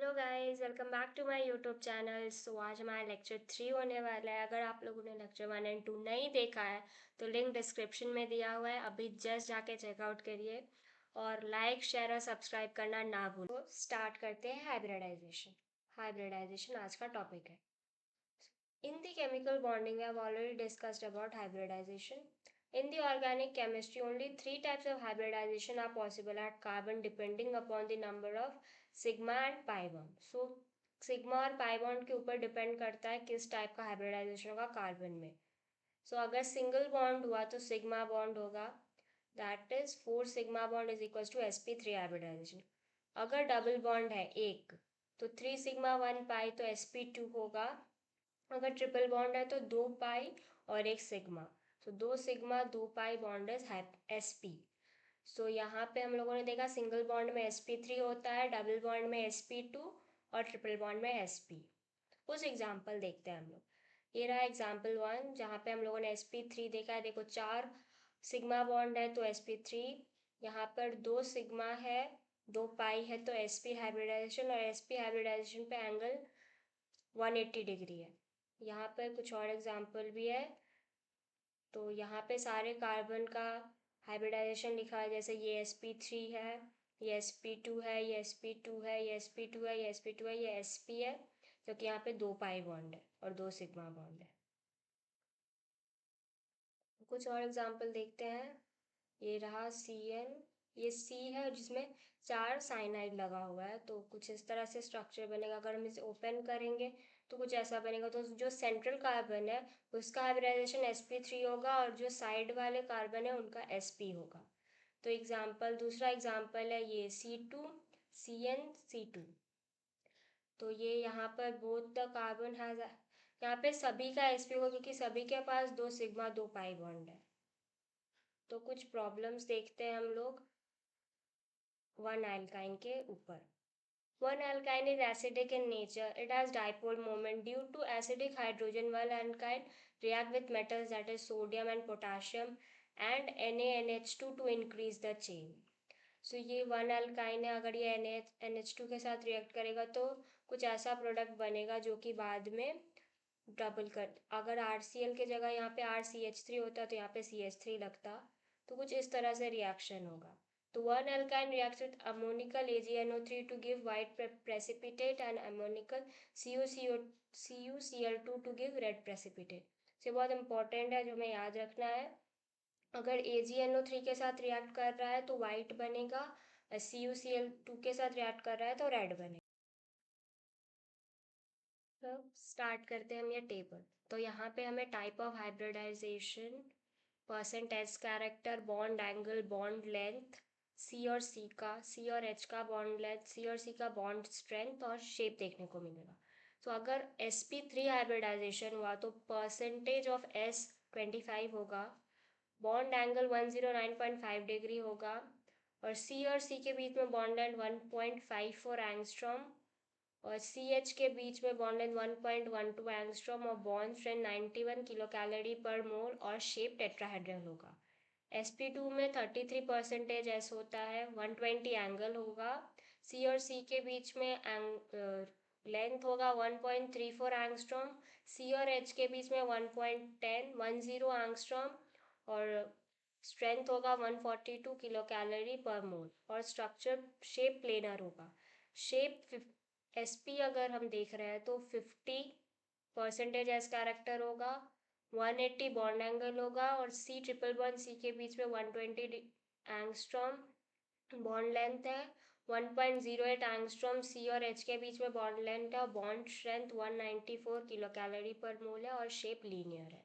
Hello guys, welcome back to my YouTube channel. So आज हमारा lecture 3 होने वाला है। अगर आप लोगों ने लेक्चर 1 एंड 2 नहीं देखा है तो लिंक डिस्क्रिप्शन में दिया हुआ है, अभी जस्ट जाके चेकआउट करिए और लाइक शेयर और सब्सक्राइब करना ना भूलो। तो स्टार्ट करते हैं हाइब्रिडाइजेशन। हाइब्रिडाइजेशन आज का टॉपिक है। In the chemical bonding, we have already discussed about hybridization. In the organic chemistry, only three types of hybridization are possible at carbon depending upon the number of sigma and pi bond. So, sigma और pi bond के ऊपर depend करता है किस type का hybridisation होगा carbon में। अगर सिंगल बॉन्ड हुआ तो सिग्मा बॉन्ड होगा, that is 4 sigma bond is equal to sp3 hybridization. अगर डबल बॉन्ड है एक तो 3 सिग्मा 1 पाई तो sp2 होगा। अगर ट्रिपल बॉन्ड है तो 2 पाई और 1 सिग्मा, तो 2 sigma 2 pi bond is sp। यहाँ पे हम लोगों ने देखा सिंगल बॉन्ड में sp3 होता है, डबल बॉन्ड में sp2 और ट्रिपल बॉन्ड में sp। कुछ एग्जाम्पल देखते हैं हम लोग। ये रहा एग्जाम्पल 1 जहाँ पे हम लोगों ने sp3 देखा है। देखो 4 सिग्मा बॉन्ड है तो sp3, यहाँ पर 2 सिग्मा है 2 पाई है तो sp हाइब्रिडाइजेशन, और sp हाइब्रिडाइजेशन पे एंगल 180 डिग्री है। यहाँ पर कुछ और एग्जाम्पल भी है। तो यहाँ पे सारे कार्बन का हाइब्रिडाइजेशन लिखा है, जैसे ये sp3 है, ये sp2 है, ये sp2 है, ये sp2 है, ये sp2 है, ये sp है, क्योंकि यहाँ पे 2 पाई बॉन्ड है और 2 सिग्मा बॉन्ड है। कुछ और एग्जाम्पल देखते हैं। ये रहा CN, ये C है जिसमें 4 साइनाइड लगा हुआ है, तो कुछ इस तरह से स्ट्रक्चर बनेगा। अगर हम इसे ओपन करेंगे तो कुछ ऐसा बनेगा। तो जो सेंट्रल कार्बन है उसका हाइब्रिडाइजेशन sp3 होगा और जो साइड वाले कार्बन है उनका sp होगा। तो एग्जाम्पल, दूसरा एग्जाम्पल है ये C2 CN C2। तो ये यहाँ पर बोथ द कार्बन हैज, यहाँ पे सभी का sp होगा क्योंकि सभी के पास 2 सिग्मा 2 पाई बॉन्ड है। तो कुछ प्रॉब्लम्स देखते हैं हम लोग वन एल्काइन के ऊपर। One alkyne is acidic in nature. It has dipole moment due to acidic hydrogen. One alkyne react with metals that is sodium and potassium and NaNH2 to increase the chain. ये one alkyne है, अगर ये NH2 के साथ react करेगा तो कुछ ऐसा प्रोडक्ट बनेगा जो कि बाद में डबल कर, अगर RCl के जगह यहाँ पे RCH3 होता तो यहाँ पे CH3 लगता। तो कुछ इस तरह से रिएक्शन होगा। तो one alkyne reacts with ammonical AgNO3 to give white precipitate and ammonical CuCl2 to give red precipitate। ये बहुत इंपॉर्टेंट है जो हमें याद रखना है। अगर AgNO3 के साथ रिएक्ट कर रहा है तो वाइट बनेगा, CuCl2 के साथ रिएक्ट कर रहा है तो रेड बनेगा। तो स्टार्ट करते हैं हम ये टेबल। तो यहाँ पे हमें type of hybridisation, percentage character, bond angle, bond length, C और एच का बॉन्ड लेंथ, सी और सी का बॉन्ड स्ट्रेंथ और शेप देखने को मिलेगा। तो अगर sp3 हाइब्रिडाइजेशन हुआ तो परसेंटेज ऑफ s 25 होगा, बॉन्ड एंगल 109.5 डिग्री होगा, और सी और सी के बीच में बॉन्ड लेंथ 1.54 एंगस्ट्रॉम, और CH के बीच में बॉन्ड लेंथ 1.12 एंगस्ट्रॉम, और बॉन्ड स्ट्रेंथ 91 किलो कैलोरी पर मोल, और शेप टेट्राहेड्रल होगा। sp2 में 33% S होता है, 120 एंगल होगा। C और C के बीच में लेंथ होगा 1.34 एंगस्ट्रॉम, C और H के बीच में 1.10 एंगस्ट्रॉम, और स्ट्रेंथ होगा 142 किलो कैलोरी पर मोल, और स्ट्रक्चर शेप प्लेनर होगा। शेप sp अगर हम देख रहे हैं तो 50% एस कैरेक्टर होगा, 180 बॉन्ड एंगल होगा, और C ट्रिपल बॉन्ड C के बीच में 120 एंगस्ट्रॉम बॉन्ड लेंथ है, 1.08 एंगस्ट्रॉम C और H के बीच में बॉन्ड लेंथ है, बॉन्ड स्ट्रेंथ 194 किलो कैलोरी पर मोल है, और शेप लीनियर है।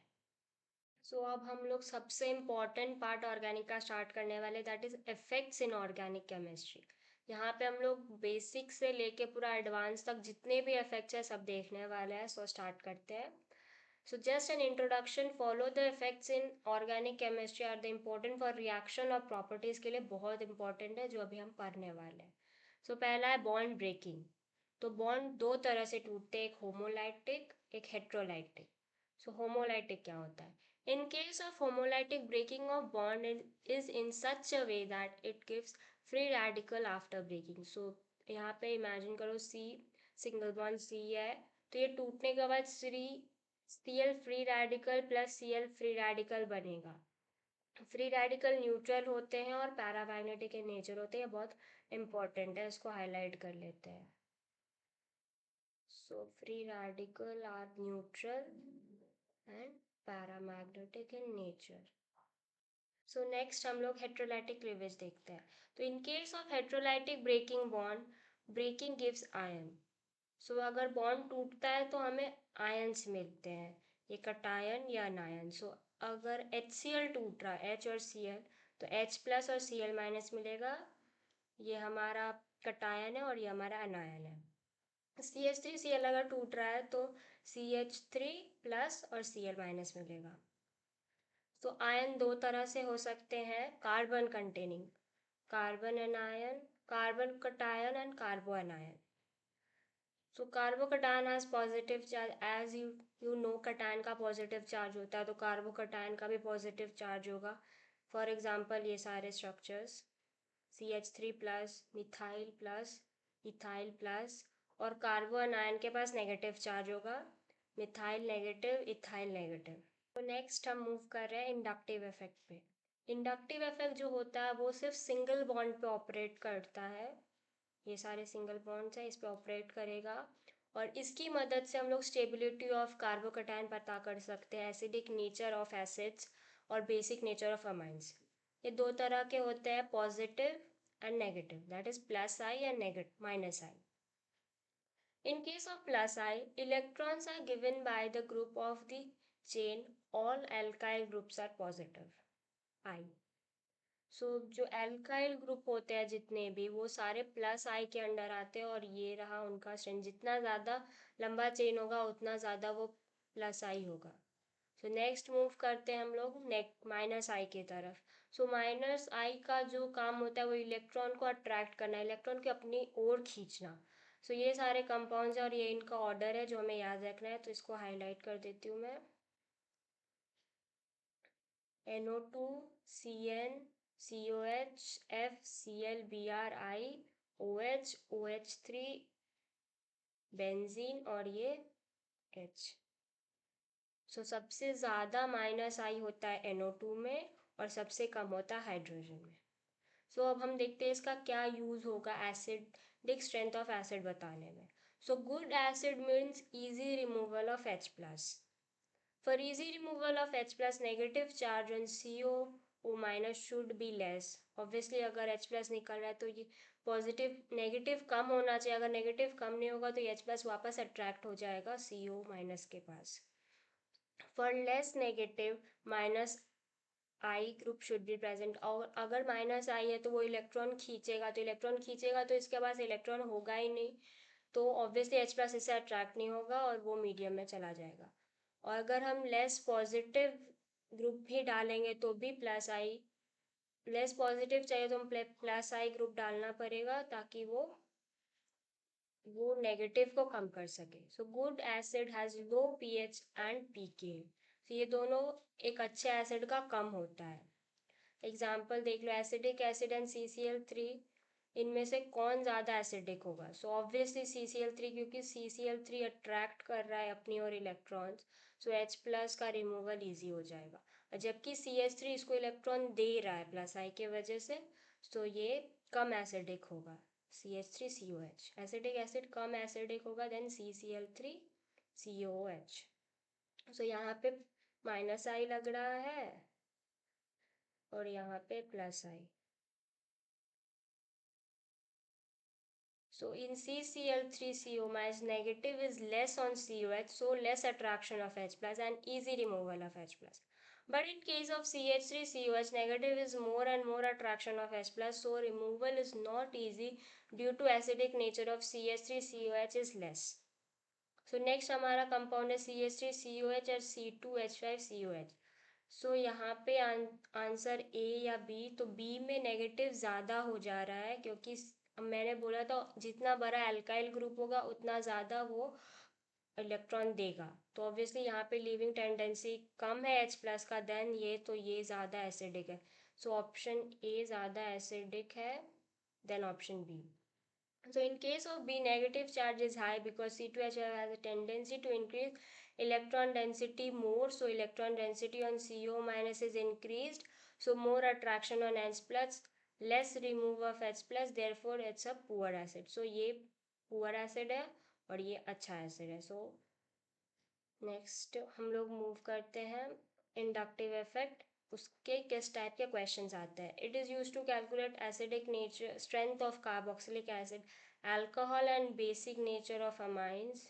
अब हम लोग सबसे इम्पॉर्टेंट पार्ट ऑर्गेनिक का स्टार्ट करने वाले, that is effects in organic chemistry. यहाँ पे हम लोग बेसिक से लेके पूरा एडवांस तक जितने भी इफेक्ट्स हैं सब देखने वाले हैं। स्टार्ट करते हैं। Just an introduction, follow the effects in organic chemistry are the important for reaction और प्रॉपर्टीज के लिए बहुत इंपॉर्टेंट है जो अभी हम पढ़ने वाले हैं। पहला है बॉन्ड ब्रेकिंग। तो बॉन्ड दो तरह से टूटते हैं, एक होमोलाइटिक एक हेट्रोलाइटिक। होमोलाइटिक क्या होता है? In case of homolytic, breaking of bond is in such a way that it gives free radical after breaking. यहाँ पे इमेजिन करो C सिंगल बॉन्ड C है, तो ये टूटने के बाद Cl free radical plus Cl free radical बनेगा। फ्री रेडिकल न्यूट्रल होते हैं और पैरामैग्नेटिक इन नेचर होते हैं, बहुत इंपॉर्टेंट है, इसको हाईलाइट कर लेते हैं। So free radical are neutral and paramagnetic in nature. So next हम लोग हेट्रोलाइटिक क्लीवेज देखते हैं। तो in case of heterolytic breaking bond, breaking gives ion. So अगर बॉन्ड टूटता है तो हमें आयन्स मिलते हैं, ये कटायन या अनायन। सो अगर HCl टूट रहा है, H और Cl, तो H प्लस और Cl माइनस मिलेगा, ये हमारा कटायन है और ये हमारा अनायन है। CH3Cl अगर टूट रहा है तो CH3 प्लस और Cl माइनस मिलेगा। तो आयन दो तरह से हो सकते हैं, carbon containing, carbon anion, carbon cation and carbo anion. So carbocation has positive charge, as you know cation का पॉजिटिव चार्ज होता है, तो कार्बोकटायन का भी पॉजिटिव चार्ज होगा। फॉर एग्जांपल ये सारे structures CH3 plus, methyl plus, ethyl plus, और कार्बो एनायन के पास नेगेटिव चार्ज होगा, मिथाइल नेगेटिव, इथाइल नेगेटिव। तो नेक्स्ट हम मूव कर रहे हैं इंडक्टिव इफेक्ट पे। इंडक्टिव इफेक्ट जो होता है वो सिर्फ सिंगल बॉन्ड पे ऑपरेट करता है, ये सारे सिंगल बॉन्ड्स हैं, इस पे ऑपरेट करेगा, और इसकी मदद से हम लोग स्टेबिलिटी ऑफ कार्बोकटायन पता कर सकते हैं, एसिडिक नेचर ऑफ एसिड्स और बेसिक नेचर ऑफ अमाइंस। ये दो तरह के होते हैं, positive and negative, that is plus I and negative minus I. In case of plus I, electrons are given by the group of the chain, all alkyl groups are positive I. सो जो alkyl group होते हैं जितने भी, वो सारे plus आई के under आते हैं, और ये रहा उनका स्ट्रेंथ, जितना ज़्यादा लंबा चेन होगा उतना ज़्यादा वो प्लस आई होगा। सो नेक्स्ट मूव करते हैं हम लोग माइनस आई की तरफ। सो माइनस आई का जो काम होता है वो इलेक्ट्रॉन को अट्रैक्ट करना, इलेक्ट्रॉन को अपनी ओर खींचना। सो ये सारे कंपाउंड्स हैं और ये इनका ऑर्डर है जो हमें याद रखना है, तो इसको हाईलाइट कर देती हूँ मैं। NO2, CN, COH, FCl, BRI, OH, OH3, benzene, और ये H। सो सबसे ज़्यादा माइनस आई होता है NO2 में और सबसे कम होता है हाइड्रोजन में। सो अब हम देखते हैं इसका क्या यूज़ होगा एसिडिक स्ट्रेंथ ऑफ एसिड बताने में। So good acid means easy removal of H plus. For easy removal of H plus, negative charge on CO minus should be less. Obviously अगर H plus निकल रहा है तो ये positive, negative कम होना चाहिए, अगर नेगेटिव कम नहीं होगा तो H plus वापस अट्रैक्ट हो जाएगा CO माइनस के पास। For less negative, minus I group should be present, और अगर माइनस आई है तो वो इलेक्ट्रॉन खींचेगा, तो इलेक्ट्रॉन खींचेगा तो इसके पास इलेक्ट्रॉन होगा ही नहीं, तो ऑब्वियसली H प्लस इससे अट्रैक्ट नहीं होगा और वो मीडियम में चला जाएगा। और अगर हम लेस पॉजिटिव ग्रुप भी डालेंगे तो भी प्लस आई, लेस पॉजिटिव चाहिए तो हम प्लस आई ग्रुप डालना पड़ेगा ताकि वो नेगेटिव को कम कर सके। So good acid has low pH and pK। तो ये दोनों एक अच्छे एसिड का कम होता है। एग्जाम्पल देख लो, एसिडिक एसिड एंड CCl3, इनमें से कौन ज़्यादा एसिडिक होगा? सो ऑब्वियसली CCl3, क्योंकि CCl3 अट्रैक्ट कर रहा है अपनी और इलेक्ट्रॉन्स, सो H प्लस का रिमूवल ईजी हो जाएगा, और जबकि CH3 इसको इलेक्ट्रॉन दे रहा है प्लस आई के वजह से, तो ये कम एसिडिक होगा। CH3COH, एसिडिक एसिड कम एसिडिक होगा देन CCl3COH। सो यहाँ पे माइनस आई लग रहा है और यहाँ पे plus I. So in CCl3CO minus negative is less on COH, so less attraction of H plus and easy removal of H plus. But in case of CH3COH, negative is more and more attraction of H plus, so removal is not easy due to acidic nature of CH3COH is less. So next हमारा compound है CH3COH और C2H5COH। सो यहाँ पे answer A या B, तो B में negative ज़्यादा हो जा रहा है, क्योंकि मैंने बोला था जितना बड़ा एल्काइल ग्रुप होगा उतना ज़्यादा वो इलेक्ट्रॉन देगा, तो ऑब्वियसली यहाँ पे लीविंग टेंडेंसी कम है H प्लस का देन ये, तो ये ज़्यादा एसिडिक है। सो ऑप्शन ए ज़्यादा एसिडिक है then option B. So in case of B, negative charge is high because C2H has a tendency to increase electron density more. So electron density on CO minus is increased. So more attraction on H plus, less remove of H plus. Therefore it's a poor acid. So ये poor acid है और ये अच्छा acid है. So next हम लोग move करते हैं इंडक्टिव इफेक्ट. उसके किस टाइप के क्वेश्चंस आते हैं. It is use to calculate acidic nature strength of carboxylic acid, alcohol and basic nature of amines,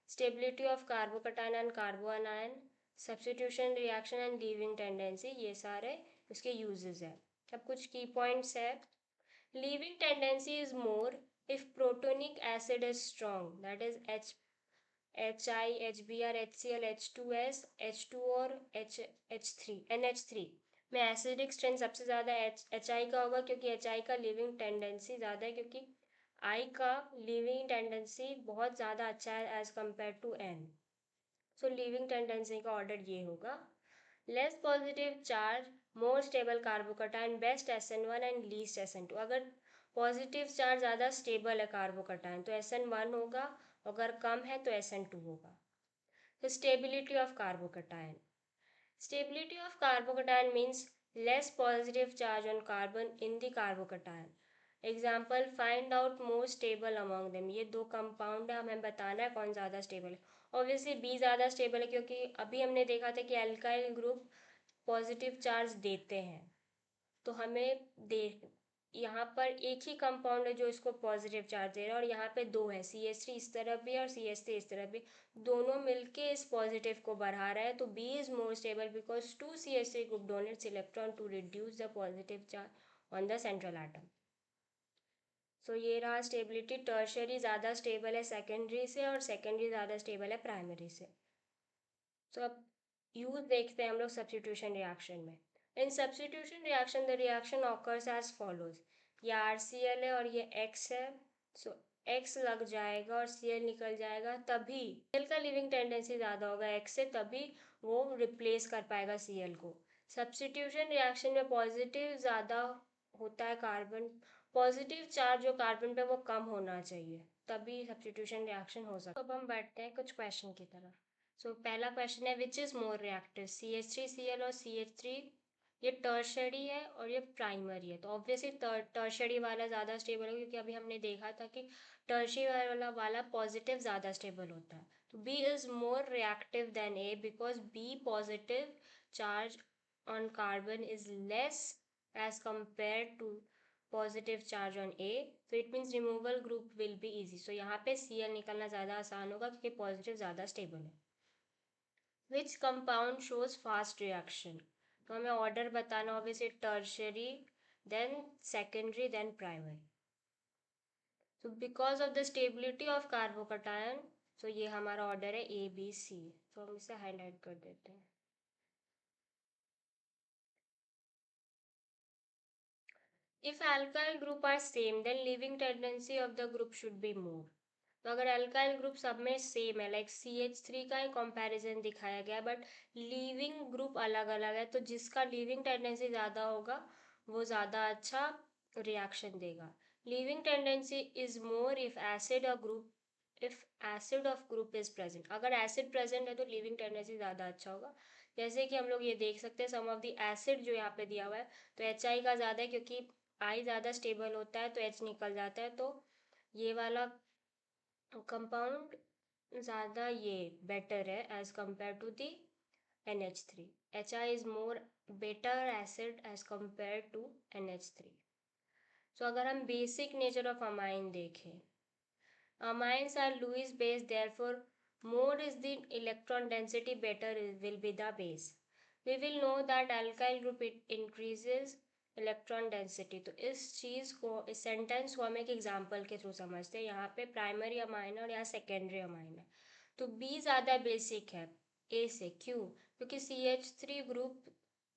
stability of carbocation and carbanion, substitution reaction and leaving tendency. ये सारे उसके uses हैं. अब कुछ की पॉइंट्स है. Leaving tendency is more if protonic acid is strong, that is HI, HBr, HCl, H2S, H2 और H3 NH3 में एसिडिक स्ट्रेंथ सबसे ज़्यादा HI का होगा क्योंकि HI का लिविंग टेंडेंसी ज़्यादा है, क्योंकि I का लिविंग टेंडेंसी बहुत ज़्यादा अच्छा है as compare to N. So leaving tendency का ऑर्डर ये होगा. Less positive charge, more stable carbocation, best SN1 and least SN2. अगर पॉजिटिव चार्ज ज़्यादा स्टेबल है कार्बोकटायन तो SN1 होगा, अगर कम है तो SN2 होगा. तो stability of carbocation. Stability of carbocation means less positive charge on carbon in the carbocation. Example, find out more stable among them. ये दो कंपाउंड है, हमें बताना है कौन ज़्यादा स्टेबल है. ऑब्वियसली बी ज़्यादा स्टेबल है क्योंकि अभी हमने देखा था कि एल्काइल ग्रुप पॉजिटिव चार्ज देते हैं. तो हमें देख यहाँ पर एक ही कंपाउंड है जो इसको पॉजिटिव चार्ज दे रहा है और यहाँ पे दो है, CH3 इस तरफ भी और CH3 इस तरफ भी, दोनों मिलके इस पॉजिटिव को बढ़ा रहा है. तो B is more stable because 2 CH3 group donates electron to reduce the positive charge on the central atom. So ये रहा स्टेबिलिटी. टर्शरी ज़्यादा स्टेबल है सेकेंडरी से और सेकेंडरी ज़्यादा स्टेबल है प्राइमरी से. सो अब यूज देखते हैं हम लोग सब्स्टिट्यूशन रिएक्शन में. In substitution reaction the reaction occurs as follows. ये RCl है और ये X है. सो X लग जाएगा और Cl निकल जाएगा, तभी Cl का लिविंग टेंडेंसी ज़्यादा होगा X से, तभी वो रिप्लेस कर पाएगा Cl को. सब्स्टिट्यूशन रिएक्शन में पॉजिटिव ज़्यादा होता है कार्बन, पॉजिटिव चार्ज जो कार्बन पे वो कम होना चाहिए, तभी सब्स्टिट्यूशन रिएक्शन हो सकता है. अब हम बैठते हैं कुछ क्वेश्चन की तरफ. सो पहला क्वेश्चन है which is more reactive, CH3Cl और CH3. ये टर्शरी है और ये प्राइमरी है, तो ऑब्वियसली टर्शरी वाला ज़्यादा स्टेबल है क्योंकि अभी हमने देखा था कि टर्शरी वाला पॉजिटिव ज़्यादा स्टेबल होता है. तो B is more reactive than A because B positive charge on carbon is less as compare to positive charge on A. तो it means removal group will be easy. So यहाँ पे Cl निकलना ज़्यादा आसान होगा क्योंकि पॉजिटिव ज़्यादा stable है. Which compound shows fast reaction. तो हमें ऑर्डर बताना, obviously tertiary, then secondary, then primary. So because of the stability of carbocation, so ये हमारा ऑर्डर है ABC. तो हम इसे हाईलाइट कर देते हैं. If alkyl group are same then living tendency of the group should be more. तो अगर अल्काइल ग्रुप सब में सेम है, लाइक CH3 का ही कंपैरिजन दिखाया गया, बट लीविंग ग्रुप अलग अलग है, तो जिसका लीविंग टेंडेंसी ज़्यादा होगा वो ज़्यादा अच्छा रिएक्शन देगा. Leaving tendency is more if acid और group, if acid of group is present. अगर एसिड प्रेजेंट है तो लिविंग टेंडेंसी ज़्यादा अच्छा होगा. जैसे कि हम लोग ये देख सकते हैं सम ऑफ द एसिड जो यहाँ पे दिया हुआ है, तो HI का ज़्यादा है क्योंकि I ज़्यादा स्टेबल होता है तो H निकल जाता है. तो ये वाला कंपाउंड ज़्यादा ये बेटर है as compare to the NH3. HI is more better acid as compare to NH3. So अगर हम बेसिक नेचर ऑफ अमाइन देखें, amines are Lewis base, therefore more is the electron density, better will be the base. We will know that alkyl group it increases electron density. तो इस चीज़ को, इस sentence को हम एक एग्जांपल के through समझते हैं. यहाँ पे प्राइमरी अमाइन है और यहाँ सेकेंडरी अमाइन है. तो B ज़्यादा बेसिक है A से. क्यों? क्योंकि CH3 ग्रुप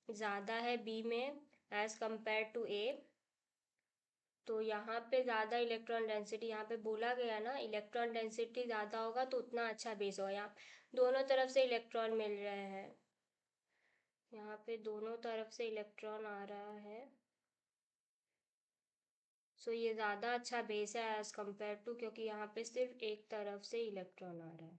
ज़्यादा है B में एज कंपेयर टू A. तो यहाँ पे ज़्यादा इलेक्ट्रॉन डेंसिटी, यहाँ पे बोला गया ना इलेक्ट्रॉन डेंसिटी ज़्यादा होगा तो उतना अच्छा बेस होगा. यहाँ दोनों तरफ से इलेक्ट्रॉन मिल रहे हैं, यहाँ पे दोनों तरफ से इलेक्ट्रॉन आ रहा है. सो ये ज़्यादा अच्छा बेस है एज़ कम्पेयर टू, क्योंकि यहाँ पे सिर्फ एक तरफ से इलेक्ट्रॉन आ रहा है.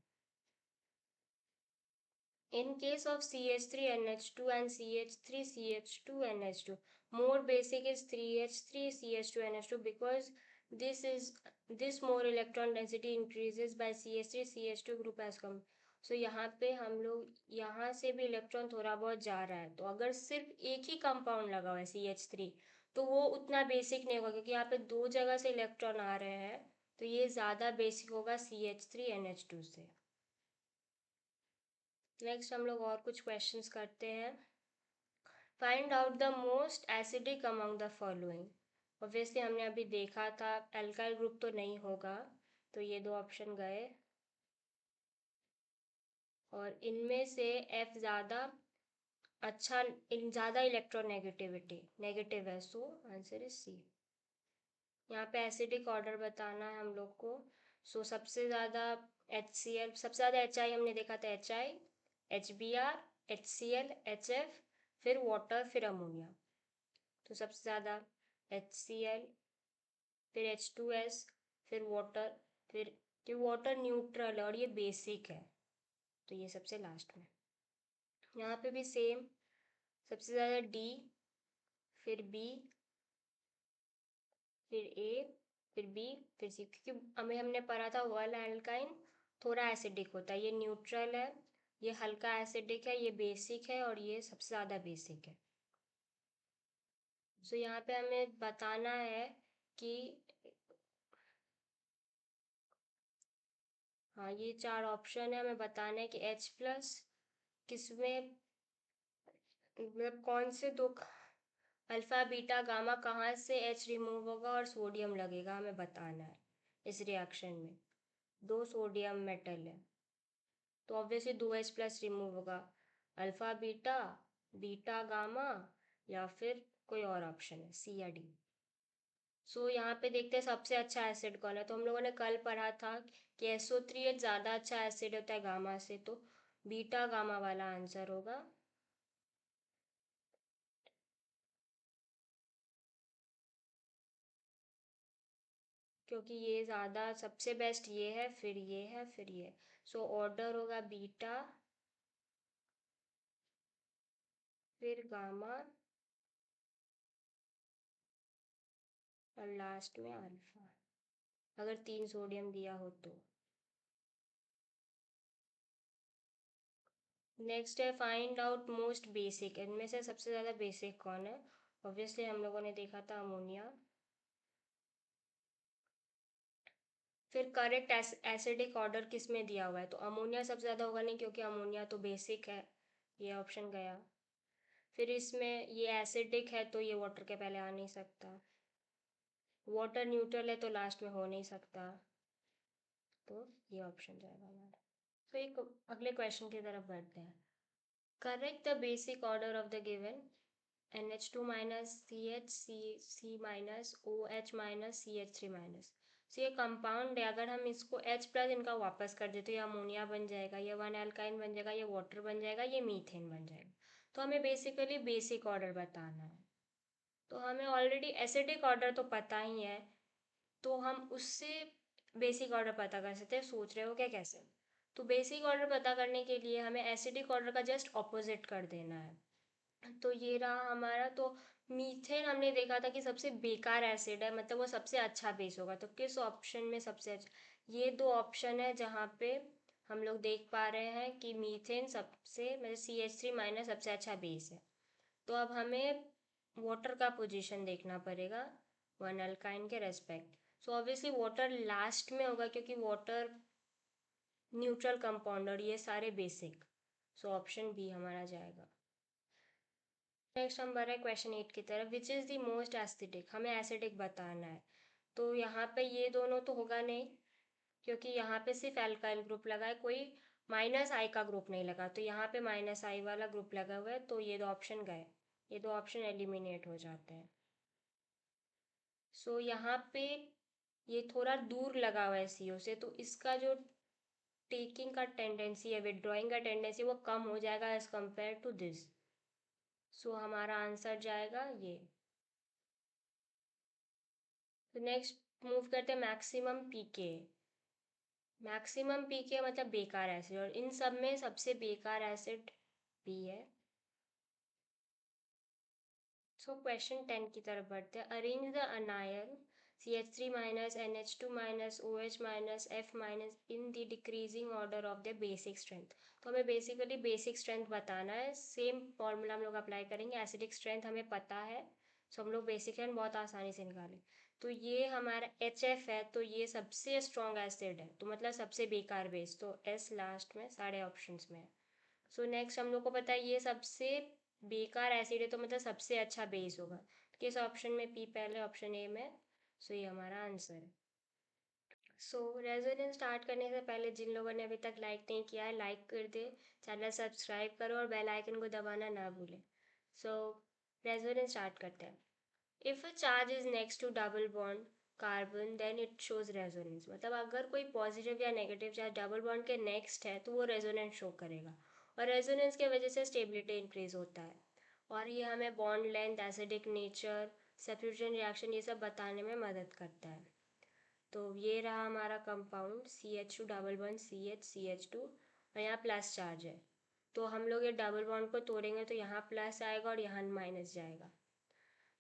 In case of CH3NH2 and CH3CH2NH2, more basic is 3H3CH2NH2 because this more electron density increases by CH3CH2 group as come. So यहाँ पे हम लोग यहाँ से भी इलेक्ट्रॉन थोड़ा बहुत जा रहा है, तो अगर सिर्फ एक ही कंपाउंड लगा हुआ है CH3 तो वो उतना बेसिक नहीं होगा, क्योंकि यहाँ पे दो जगह से इलेक्ट्रॉन आ रहे हैं, तो ये ज़्यादा बेसिक होगा CH3NH2 से. नेक्स्ट हम लोग और कुछ क्वेश्चंस करते हैं. Find out the most acidic among the following. Obviously हमने अभी देखा था एल्काइल ग्रुप तो नहीं होगा, तो ये दो ऑप्शन गए. और इनमें से एफ ज़्यादा अच्छा, इन ज़्यादा इलेक्ट्रोनेगेटिविटी नेगेटिव है, सो आंसर इज सी. यहाँ पे एसिडिक ऑर्डर बताना है हम लोग को. सो सबसे ज़्यादा HCl, सबसे ज़्यादा HI हमने देखा था, HI, HBr, HCl, HF, फिर वाटर, फिर अमोनिया. तो सबसे ज़्यादा HCl, फिर H2S, फिर वाटर, फिर ये वाटर न्यूट्रल है और ये बेसिक है, तो ये सबसे लास्ट में. यहाँ पे भी सेम, सबसे ज़्यादा D, फिर B, फिर A, फिर B, फिर C, क्योंकि हमने पढ़ा था वन एल्काइन थोड़ा एसिडिक होता है, ये न्यूट्रल है, ये हल्का एसिडिक है, ये बेसिक है और ये सबसे ज़्यादा बेसिक है. सो यहाँ पे हमें बताना है कि हाँ, ये चार ऑप्शन है, हमें बताना है कि H प्लस किसमें, मतलब कौन से दो अल्फा बीटा गामा कहाँ से H रिमूव होगा और सोडियम लगेगा, हमें बताना है. इस रिएक्शन में दो सोडियम मेटल है, तो ऑब्वियसली दो H प्लस रिमूव होगा. अल्फा बीटा, बीटा गामा, या फिर कोई और ऑप्शन है सी या डी. सो यहाँ पे देखते हैं सबसे अच्छा एसिड कौन है. तो हम लोगों ने कल पढ़ा था कि SO3H ज़्यादा अच्छा एसिड होता है गामा से, तो बीटा गामा वाला आंसर होगा. क्योंकि ये ज़्यादा सबसे बेस्ट ये है, फिर ये है, फिर ये. सो ऑर्डर होगा बीटा, फिर गामा और लास्ट में अल्फा, अगर 3 सोडियम दिया हो तो. नेक्स्ट है फाइंड आउट मोस्ट बेसिक. इनमें से सबसे ज़्यादा बेसिक कौन है. ऑब्वियसली हम लोगों ने देखा था अमोनिया. फिर करेक्ट एसिडिक ऑर्डर किस में दिया हुआ है, तो अमोनिया सबसे ज़्यादा होगा नहीं, क्योंकि अमोनिया तो बेसिक है, ये ऑप्शन गया. फिर इसमें ये एसिडिक है तो ये वाटर के पहले आ नहीं सकता. वाटर न्यूट्रल है तो लास्ट में हो नहीं सकता, तो ये ऑप्शन जाएगा हमारा. तो एक अगले क्वेश्चन की तरफ बढ़ते हैं. Correct the basic order of the given NH2 minus CH C minus OH minus CH3 minus. So ये कंपाउंड है, अगर हम इसको H प्लस इनका वापस कर दे तो ये अमोनिया बन जाएगा, ये वन एल्काइन बन जाएगा, ये वाटर बन जाएगा, ये मीथेन बन जाएगा. तो हमें बेसिकली बेसिक ऑर्डर बताना है. तो हमें ऑलरेडी एसिडिक ऑर्डर तो पता ही है, तो हम उससे बेसिक ऑर्डर पता कर सकते हैं. सोच रहे हो क्या कैसे. तो बेसिक ऑर्डर पता करने के लिए हमें एसिडिक ऑर्डर का जस्ट ऑपोजिट कर देना है. तो ये रहा हमारा. तो मीथेन हमने देखा था कि सबसे बेकार एसिड है, मतलब वो सबसे अच्छा बेस होगा. तो किस ऑप्शन में सबसे अच्छा, ये दो ऑप्शन है जहाँ पे हम लोग देख पा रहे हैं कि मीथेन सबसे, मतलब CH3 माइनस सबसे अच्छा बेस है. तो अब हमें वाटर का पोजीशन देखना पड़ेगा वन अल्काइन के respect. So obviously water last में होगा, क्योंकि वाटर न्यूट्रल कंपाउंड और ये सारे बेसिक. सो ऑप्शन बी हमारा जाएगा. नेक्स्ट हम बढ़ रहे हैं क्वेश्चन 8 की तरफ. Which is the most acidic, हमें एसिडिक बताना है. तो यहाँ पे ये दोनों तो होगा नहीं, क्योंकि यहाँ पे सिर्फ एल्काइल ग्रुप लगा है, कोई माइनस आई का ग्रुप नहीं लगा. तो यहाँ पे माइनस आई वाला ग्रुप लगा हुआ है, तो ये दो ऑप्शन गए, ये दो ऑप्शन एलिमिनेट हो जाते हैं. सो यहाँ पे ये थोड़ा दूर लगा हुआ है CO से, तो इसका जो टेकिंग का टेंडेंसी है, विदड्रॉइंग का टेंडेंसी, वो कम हो जाएगा एज कम्पेयर टू दिस. सो हमारा आंसर जाएगा ये. तो नेक्स्ट मूव करते हैं मैक्सिमम पीके। मैक्सिमम पीके मतलब बेकार एसिड, और इन सब में सबसे बेकार एसिड बी है। सो क्वेश्चन 10 की तरफ बढ़ते हैं। Arrange the अनायन CH3 minus NH2 minus OH minus F minus in the decreasing order of the basic strength. तो हमें बेसिकली बेसिक स्ट्रेंथ बताना है। सेम फॉर्मूला हम लोग अप्लाई करेंगे। एसिडिक स्ट्रेंथ हमें पता है, सो हम लोग बेसिक स्ट्रेंथ बहुत आसानी से निकालें। तो ये हमारा HF है, तो ये सबसे स्ट्रॉन्ग एसिड है, तो मतलब सबसे बेकार बेस, तो S लास्ट में सारे ऑप्शंस में है। सो नेक्स्ट हम लोग को पता है ये सबसे बेकार एसिड है, तो मतलब सबसे अच्छा बेस होगा। किस ऑप्शन में? पी पहले ऑप्शन ए में। सो ये हमारा आंसर है। सो रेजोनेंस स्टार्ट करने से पहले जिन लोगों ने अभी तक लाइक नहीं किया है, लाइक कर दे, चैनल सब्सक्राइब करो और बेल आइकन को दबाना ना भूलें। सो रेजोनेंस स्टार्ट करते हैं। If a charge is next to double bond carbon then it shows resonance. मतलब अगर कोई पॉजिटिव या नेगेटिव चार्ज डबल बॉन्ड के नेक्स्ट है तो वो रेजोनेंस शो करेगा, और रेजोनेंस की वजह से स्टेबिलिटी इंक्रीज होता है, और ये हमें bond length, acidic nature, substitution reaction ये सब बताने में मदद करता है। तो ये रहा हमारा compound CH2 double bond CH2, और यहाँ प्लस चार्ज है, तो हम लोग ये डबल बॉन्ड को तोड़ेंगे तो यहाँ प्लस आएगा और यहाँ माइनस जाएगा,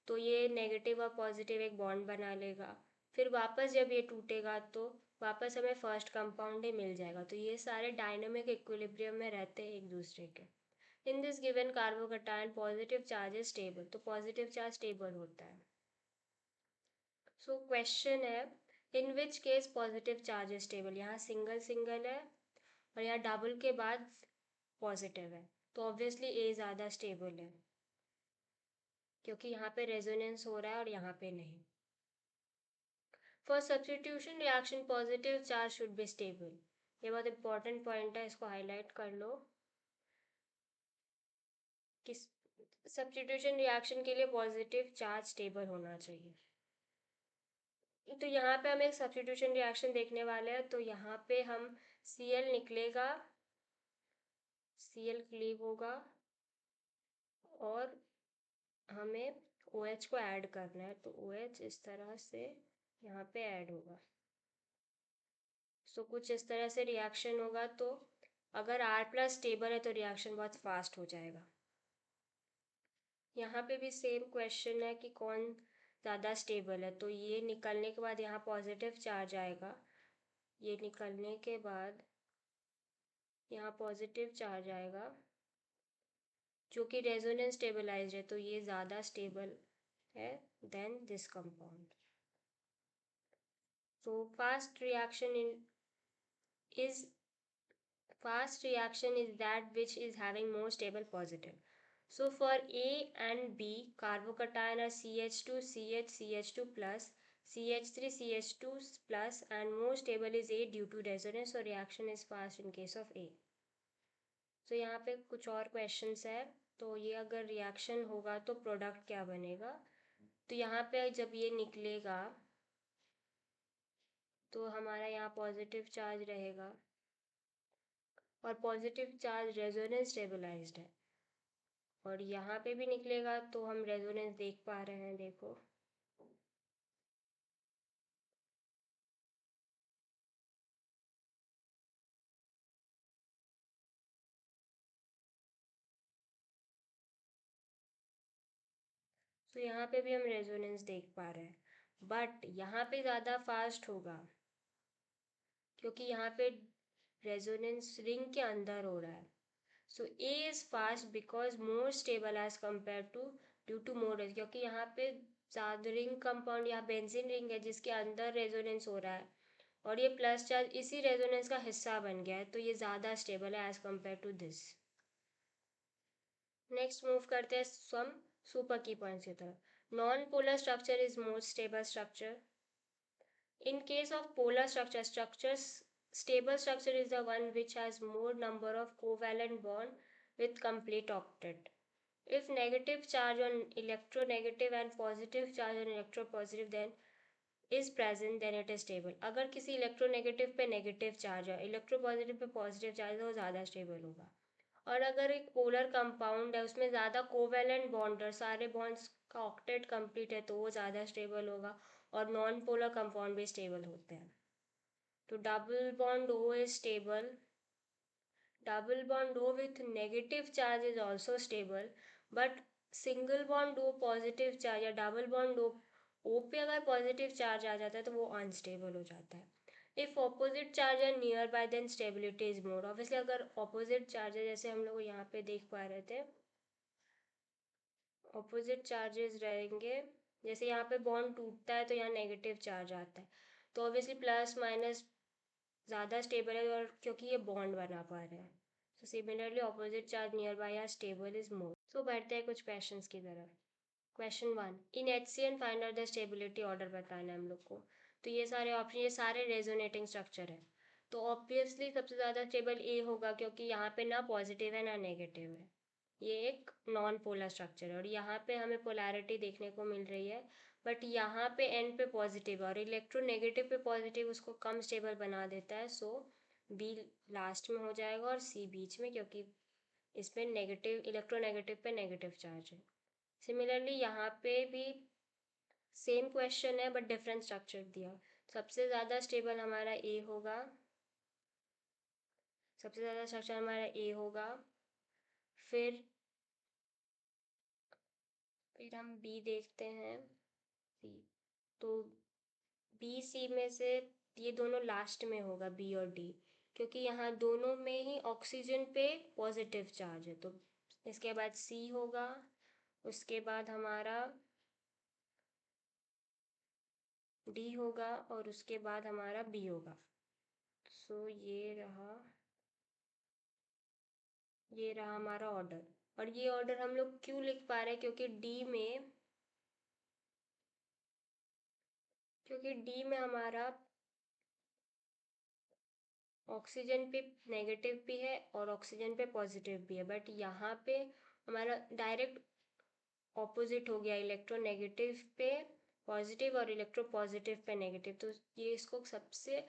तो ये नेगेटिव और पॉजिटिव एक बॉन्ड बना लेगा। फिर वापस जब ये टूटेगा तो वापस हमें फर्स्ट कंपाउंड ही मिल जाएगा। तो ये सारे डायनामिक इक्विलिब्रियम में रहते हैं एक दूसरे के। In this given carbocation positive charge is stable, तो पॉजिटिव चार्ज स्टेबल होता है। सो क्वेश्चन है, in which case positive charge is stable. यहाँ सिंगल सिंगल है और यहाँ डबल के बाद पॉजिटिव है, तो ऑब्वियसली ए ज़्यादा स्टेबल है, क्योंकि यहाँ पे रेजोनेंस हो रहा है और यहाँ पे नहीं। For substitution reaction positive charge should be stable. ये बहुत इंपॉर्टेंट पॉइंट है, इसको हाईलाइट कर लो कि सब्स्टिट्यूशन रिएक्शन के लिए पॉजिटिव चार्ज स्टेबल होना चाहिए। तो यहाँ पे हम एक सब्स्टिट्यूशन रिएक्शन देखने वाले हैं। तो यहाँ पे हम Cl निकलेगा, Cl क्लीव होगा और हमें OH को ऐड करना है, तो OH इस तरह से यहाँ पे ऐड होगा। सो कुछ इस तरह से रिएक्शन होगा। तो अगर R+ स्टेबल है तो रिएक्शन बहुत फास्ट हो जाएगा। यहाँ पे भी सेम क्वेश्चन है कि कौन ज़्यादा स्टेबल है। तो ये निकलने के बाद यहाँ पॉजिटिव चार्ज आएगा, ये निकलने के बाद यहाँ पॉजिटिव चार्ज आएगा जो कि रेजोनेंस स्टेबलाइज्ड है, तो ये ज़्यादा स्टेबल है then this compound. So fast reaction is that which is having more stable positive. So for A and B, carbocation are CH2, CH2 plus, CH3, CH2 plus, and more stable is A due to resonance, so reaction is fast in case of A. So यहाँ पे कुछ और questions है। तो ये अगर reaction होगा तो product क्या बनेगा? तो यहाँ पे जब ये निकलेगा तो हमारा यहाँ पॉजिटिव चार्ज रहेगा, और पॉजिटिव चार्ज रेजोनेंस स्टेबलाइज्ड है, और यहाँ पे भी निकलेगा तो हम रेजोनेंस देख पा रहे हैं, देखो। तो यहाँ पे भी हम रेजोनेंस देख पा रहे हैं, बट यहाँ पे ज़्यादा फास्ट होगा क्योंकि यहाँ पे रेजोनेंस रिंग के अंदर हो रहा है। So A is fast because more stable as compare to due to more, क्योंकि यहाँ पे ज़्यादा रिंग कंपाउंड या बेंजीन रिंग है जिसके अंदर रेजोनेंस हो रहा है, और ये प्लस चार्ज इसी रेजोनेंस का हिस्सा बन गया है, तो ये ज़्यादा स्टेबल है as compare to this. Next move करते हैं सम सुपर की पॉइंट्स की तरफ। Non polar structure is most stable structure. In case of polar structures, stable structure is the one which has more number of covalent bond with complete octet. If negative charge on electronegative and positive charge on electropositive then is present, then it is stable. अगर किसी electronegative पे negative charge है, electropositive पे positive charge है, वो ज़्यादा stable होगा। और अगर एक पोलर कंपाउंड है उसमें ज़्यादा कोवेलेंट बॉन्ड है, सारे बॉन्ड्स का ऑक्टेट कंप्लीट है, तो वो ज़्यादा स्टेबल होगा। और नॉन पोलर कंपाउंड भी स्टेबल होते हैं। तो double bond O is stable, double bond O with negative charge is also stable, but single bond O positive charge या डबल बॉन्ड O पे अगर पॉजिटिव चार्ज आ जाता है तो वो अनस्टेबल हो जाता है। इफ ऑपोजिट चार्ज है near by then stability is more. Obviously अगर ऑपोजिट चार्ज है, जैसे हम लोग यहाँ पे देख पा रहे थे, ऑपोजिट चार्जेस रहेंगे, जैसे यहाँ पे बॉन्ड टूटता है तो यहाँ नेगेटिव चार्ज आता है, तो ऑब्वियसली प्लस माइनस ज़्यादा स्टेबल है, और क्योंकि ये बॉन्ड बना पा रहे हैं। So similarly opposite charge nearby are stable is more. सो बढ़ते हैं कुछ क्वेश्चंस की तरफ। Question 1, in HCN find out the stability order बताना है हम लोग को। तो ये सारे ऑप्शन, ये सारे रेजोनेटिंग स्ट्रक्चर है, तो ऑब्वियसली सबसे ज़्यादा स्टेबल ए होगा, क्योंकि यहाँ पे ना पॉजिटिव है ना नेगेटिव है, ये एक नॉन पोलर स्ट्रक्चर है, और यहाँ पे हमें पोलैरिटी देखने को मिल रही है, बट यहाँ पे एन पे पॉजिटिव और इलेक्ट्रोनेगेटिव पे पॉजिटिव उसको कम स्टेबल बना देता है। सो बी लास्ट में हो जाएगा और सी बीच में, क्योंकि इसमें नेगेटिव, इलेक्ट्रोनेगेटिव पे नेगेटिव चार्ज है। सिमिलरली यहाँ पे भी सेम क्वेश्चन है बट डिफरेंट स्ट्रक्चर दिया। सबसे ज़्यादा स्टेबल हमारा ए होगा, सबसे ज़्यादा स्ट्रक्चर हमारा ए होगा, फिर हम बी देखते हैं, सी। तो बी सी में से ये दोनों लास्ट में होगा, बी और डी, क्योंकि यहाँ दोनों में ही ऑक्सीजन पे पॉजिटिव चार्ज है। तो इसके बाद सी होगा, उसके बाद हमारा डी होगा, और उसके बाद हमारा बी होगा। सो ये रहा हमारा ऑर्डर। और ये ऑर्डर हम लोग क्यों लिख पा रहे हैं, क्योंकि डी में हमारा ऑक्सीजन पे नेगेटिव भी है और ऑक्सीजन पे पॉजिटिव भी है, बट यहाँ पे हमारा डायरेक्ट ऑपोजिट हो गया, इलेक्ट्रोनेगेटिव पे पॉजिटिव और इलेक्ट्रो पॉजिटिव पे नेगेटिव, तो ये इसको सबसे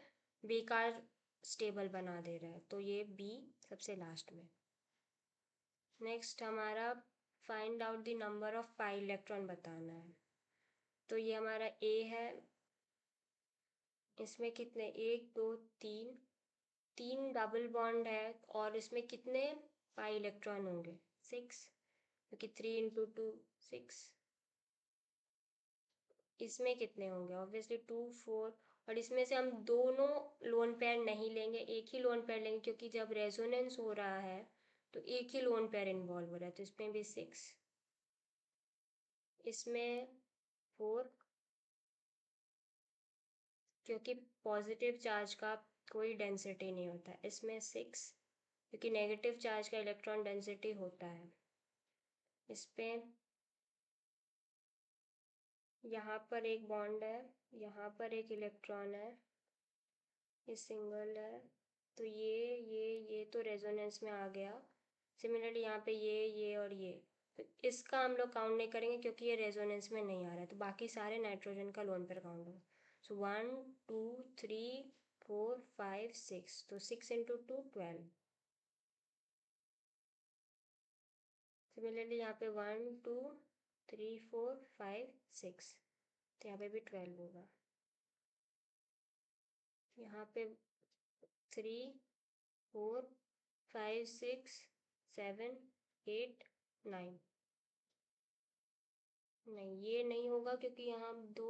बेकार स्टेबल बना दे रहा है। तो ये बी सबसे लास्ट में। नेक्स्ट हमारा find out the number of pi electron बताना है। तो ये हमारा ए है, इसमें कितने, एक दो तीन डबल बॉन्ड है, और इसमें कितने पाई इलेक्ट्रॉन होंगे, 6, क्योंकि 3 × 2 6। इसमें कितने होंगे, ऑब्वियसली 2 4, और इसमें से हम दोनों लोन पेयर नहीं लेंगे, एक ही लोन पेयर लेंगे, क्योंकि जब रेजोनेंस हो रहा है तो एक ही लोन पेयर इन्वॉल्व हो रहा है। तो इसमें भी 6, इसमें 4, क्योंकि पॉजिटिव चार्ज का कोई डेंसिटी नहीं होता है। इसमें 6, क्योंकि नेगेटिव चार्ज का इलेक्ट्रॉन डेंसिटी होता है। इस पे यहाँ पर एक बॉन्ड है, यहाँ पर एक इलेक्ट्रॉन है, ये सिंगल है, तो ये तो रेजोनेंस में आ गया। सिमिलरली यहाँ पे ये और ये, तो इसका हम लोग काउंट नहीं करेंगे क्योंकि ये रेजोनेंस में नहीं आ रहा है, तो बाकी सारे नाइट्रोजन का लोन पेयर काउंट होगा। सो 1 2 3 4 5 6, तो 6 × 2 12। सिमिलरली यहाँ पे 1 2 3 4 5 6, तो यहाँ पे भी 12 होगा। यहाँ पे 3 4 5 6 7 8 9, नहीं ये नहीं होगा क्योंकि यहाँ 2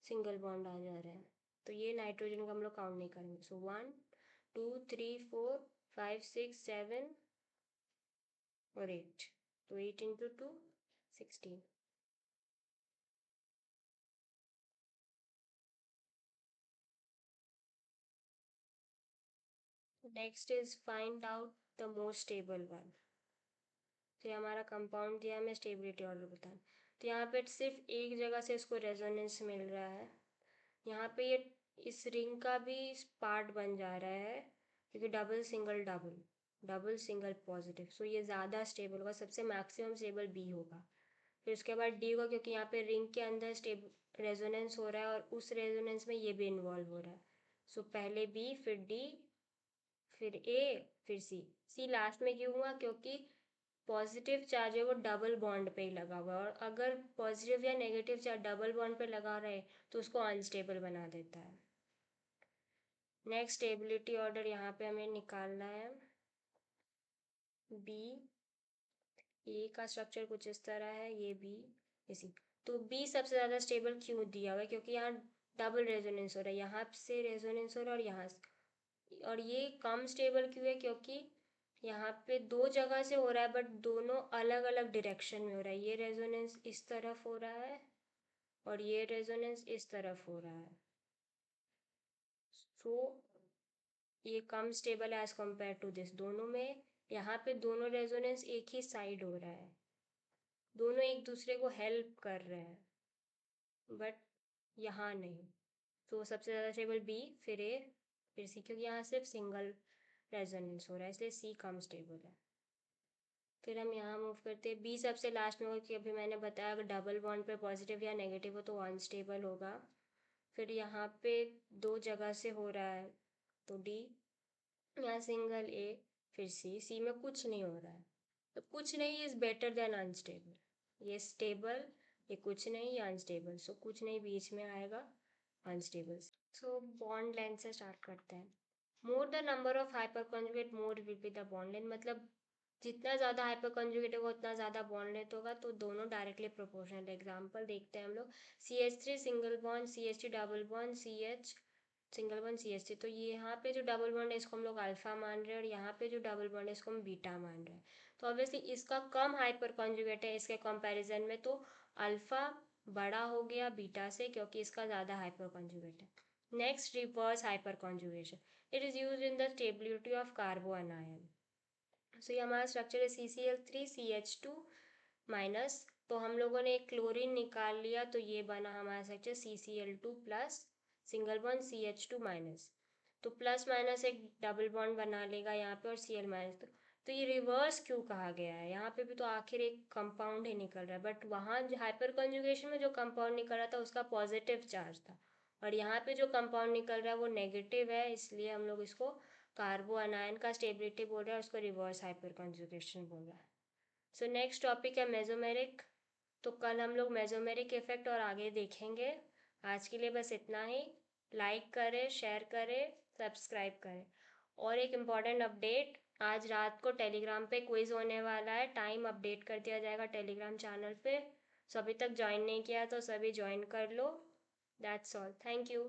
सिंगल बॉन्ड आ जा रहे हैं, तो ये नाइट्रोजन का हम लोग काउंट नहीं करेंगे। सो 1 2 3 4 5 6 7 और 8, तो 8 × 2 16। Next is find out the most stable one. तो ये हमारा कंपाउंड दिया, हमें स्टेबिलिटी ऑर्डर बताना। तो यहाँ पे सिर्फ एक जगह से इसको रेजोनेंस मिल रहा है, यहाँ पे ये इस रिंग का भी पार्ट बन जा रहा है, क्योंकि डबल सिंगल पॉजिटिव, सो ये ज़्यादा स्टेबल होगा, सबसे मैक्सिमम स्टेबल बी होगा। फिर उसके बाद डी होगा, क्योंकि यहाँ पे रिंग के अंदर रेजोनेंस हो रहा है और उस रेजोनेंस में ये भी इन्वॉल्व हो रहा है। सो पहले बी, फिर डी, फिर ए, फिर सी। सी लास्ट में क्यों हुआ, क्योंकि पॉजिटिव चार्ज है वो डबल बॉन्ड पे ही लगा हुआ है, और अगर पॉजिटिव या नेगेटिव चार्ज डबल बॉन्ड पे लगा रहे तो उसको अनस्टेबल बना देता है। नेक्स्ट स्टेबिलिटी ऑर्डर यहाँ पे हमें निकालना है। बी, ए का स्ट्रक्चर कुछ इस तरह है, ये बी इसी, तो बी सबसे ज़्यादा स्टेबल क्यों दिया हुआ है, क्योंकि यहाँ डबल रेजोनेंस हो रहा है, यहाँ से रेजोनेंस हो रहा है और यहाँ से, और ये कम स्टेबल क्यों है, क्योंकि यहाँ पे दो जगह से हो रहा है बट दोनों अलग अलग डायरेक्शन में हो रहा है। ये रेजोनेंस इस तरफ हो रहा है और ये रेजोनेंस इस तरफ हो रहा है, सो ये कम स्टेबल है एज कम्पेयर टू दिस। दोनों में यहाँ पे दोनों रेजोनेंस एक ही साइड हो रहा है, दोनों एक दूसरे को हेल्प कर रहे हैं, बट यहाँ नहीं। तो सबसे ज़्यादा स्टेबल बी, फिर ए, फिर सी, क्योंकि यहाँ सिर्फ सिंगल रेजोनेंस हो रहा है इसलिए सी कम स्टेबल है। फिर हम यहाँ मूव करते हैं, बी सबसे लास्ट में होगा कि अभी मैंने बताया अगर डबल बॉन्ड पे पॉजिटिव या नेगेटिव हो तो अनस्टेबल होगा। फिर यहाँ पे दो जगह से हो रहा है तो डी, यहाँ सिंगल ए, फिर सी, सी में कुछ नहीं हो रहा है, तो कुछ नहीं इज बेटर देन अनस्टेबल। ये स्टेबल, ये कुछ नहीं, ये अनस्टेबल, सो कुछ नहीं बीच में आएगा, अनस्टेबल। सो बॉन्ड लेंथ से स्टार्ट करते हैं। More the number of hyper conjugate more will be the bond length, मतलब जितना ज़्यादा हाइपर कॉन्जुगेट होगा उतना ज़्यादा बॉन्ड लेंथ होगा, तो दोनों डायरेक्टली प्रोपोर्शनल। एग्जांपल देखते हैं हम लोग, CH3 single bond, CH2 double bond, CH single bond, CH3, तो ये यहाँ पे जो डबल बॉन्ड है इसको हम लोग अल्फा मान रहे हैं और यहाँ पे जो डबल बॉन्ड है इसको हम बीटा मान रहे हैं। तो ऑब्वियसली इसका कम हाइपर कॉन्जुगेट है इसके कंपैरिजन में, तो अल्फा बड़ा हो गया बीटा से क्योंकि इसका ज़्यादा हाइपर कॉन्जुगेट है। Next, reverse hyperconjugation, it is use in the stability of carbo ion. So ये हमारा स्ट्रक्चर है CCl3 CH2 माइनस, तो हम लोगों ने एक क्लोरीन निकाल लिया तो ये बना हमारा structure CCl2 plus single bond CH2 minus, तो प्लस माइनस एक डबल बॉन्ड बना लेगा यहाँ पे और Cl माइनस, तो ये रिवर्स क्यों कहा गया है, यहाँ पे भी तो आखिर एक कंपाउंड ही निकल रहा है, बट वहाँ हाइपर कॉन्जुगेशन में जो कंपाउंड निकल रहा था उसका पॉजिटिव चार्ज था, और यहाँ पे जो कंपाउंड निकल रहा है वो नेगेटिव है, इसलिए हम लोग इसको कार्बो अनायन का स्टेबिलिटी बोल रहे हैं, उसको रिवर्स हाइपर कॉन्जुगेशन बोल रहा है। सो नेक्स्ट टॉपिक है मेसोमेरिक, तो कल हम लोग मेसोमेरिक इफेक्ट और आगे देखेंगे। आज के लिए बस इतना ही। लाइक करें, शेयर करें, सब्सक्राइब करें। और एक इम्पॉर्टेंट अपडेट, आज रात को टेलीग्राम पे क्विज होने वाला है, टाइम अपडेट कर दिया जाएगा टेलीग्राम चैनल पे, सो अभी तक ज्वाइन नहीं किया तो सभी ज्वाइन कर लो। That's all, thank you.